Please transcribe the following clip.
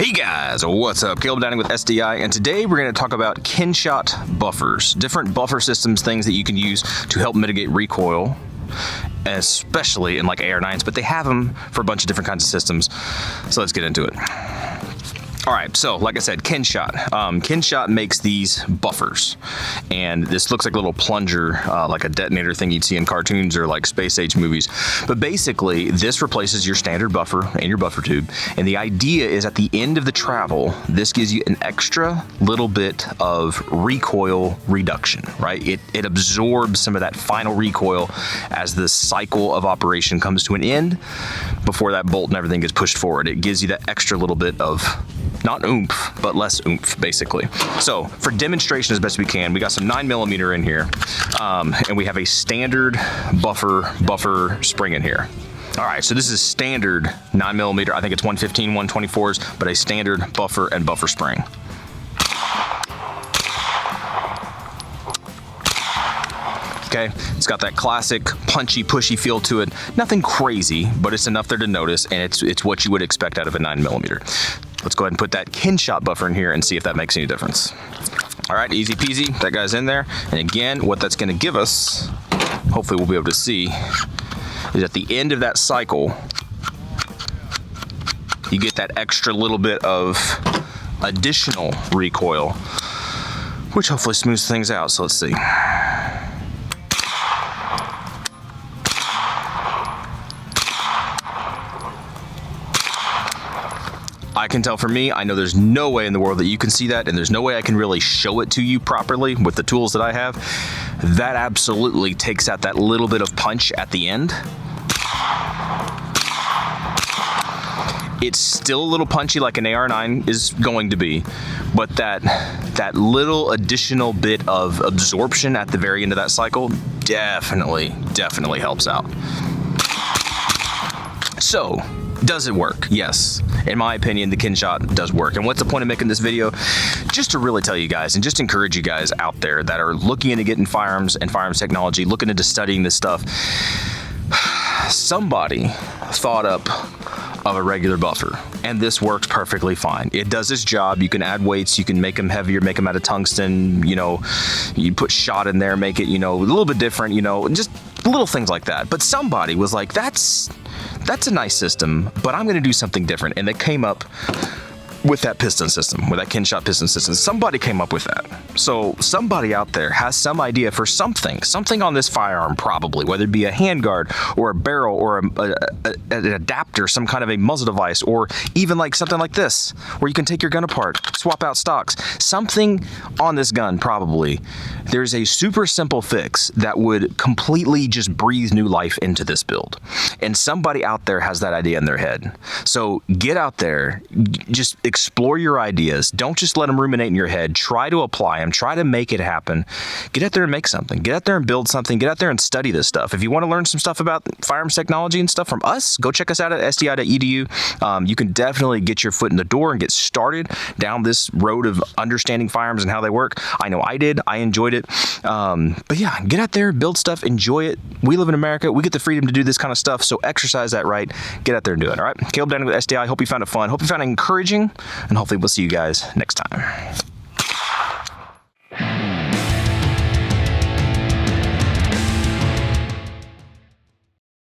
Hey guys, what's up? Caleb Downing with SDI, and today we're going to talk about KynSHOT buffers. Different buffer systems, things that you can use to help mitigate recoil, especially in like AR9s, but they have them for a bunch of different kinds of systems. So let's get into it. All right, so like I said, KynSHOT. KynSHOT makes these buffers, and this looks like a little plunger, like a detonator thing you'd see in cartoons or like space age movies. But basically, this replaces your standard buffer and your buffer tube. And the idea is at the end of the travel, this gives you an extra little bit of recoil reduction, right? It absorbs some of that final recoil as the cycle of operation comes to an end before that bolt and everything gets pushed forward. It gives you that extra little bit of not oomph, but less oomph, basically. So for demonstration as best we can, we got some 9mm in here, and we have a standard buffer spring in here. All right, so this is standard 9mm. I think it's 115, 124s, but a standard buffer and buffer spring. Okay, it's got that classic punchy, pushy feel to it. Nothing crazy, but it's enough there to notice, and it's what you would expect out of a 9mm. Let's go ahead and put that KynSHOT buffer in here and see if that makes any difference. All right, easy peasy, that guy's in there. And again, what that's gonna give us, hopefully we'll be able to see, is at the end of that cycle, you get that extra little bit of additional recoil, which hopefully smooths things out. So let's see. I can tell for me, I know there's no way in the world that you can see that, and there's no way I can really show it to you properly with the tools that I have. That absolutely takes out that little bit of punch at the end. It's still a little punchy like an AR9 is going to be, but that little additional bit of absorption at the very end of that cycle definitely helps out. So, does it work? Yes. In my opinion, the KynSHOT does work. And what's the point of making this video? Just to really tell you guys and just encourage you guys out there that are looking into getting firearms and firearms technology, looking into studying this stuff. Somebody thought up of a regular buffer, and this works perfectly fine. It does its job. You can add weights, you can make them heavier, make them out of tungsten, you know, you put shot in there, make it, you know, a little bit different, you know, just little things like that. But somebody was like, that's a nice system, but I'm gonna do something different. And they came up with that piston system, with that KynSHOT piston system. Somebody came up with that. So somebody out there has some idea for something on this firearm probably, whether it be a handguard or a barrel or an adapter, some kind of a muzzle device, or even like something like this, where you can take your gun apart, swap out stocks. Something on this gun probably. There's a super simple fix that would completely just breathe new life into this build. And somebody out there has that idea in their head. So get out there, just explore your ideas. Don't just let them ruminate in your head. Try to apply them. Try to make it happen. Get out there and make something. Get out there and build something. Get out there and study this stuff. If you want to learn some stuff about firearms technology and stuff from us, go check us out at sdi.edu. You can definitely get your foot in the door and get started down this road of understanding firearms and how they work. I know I did. I enjoyed it. But yeah, get out there, build stuff, enjoy it. We live in America. We get the freedom to do this kind of stuff. So exercise that right. Get out there and do it. All right. Caleb Downing with SDI. Hope you found it fun. Hope you found it encouraging. And hopefully we'll see you guys next time.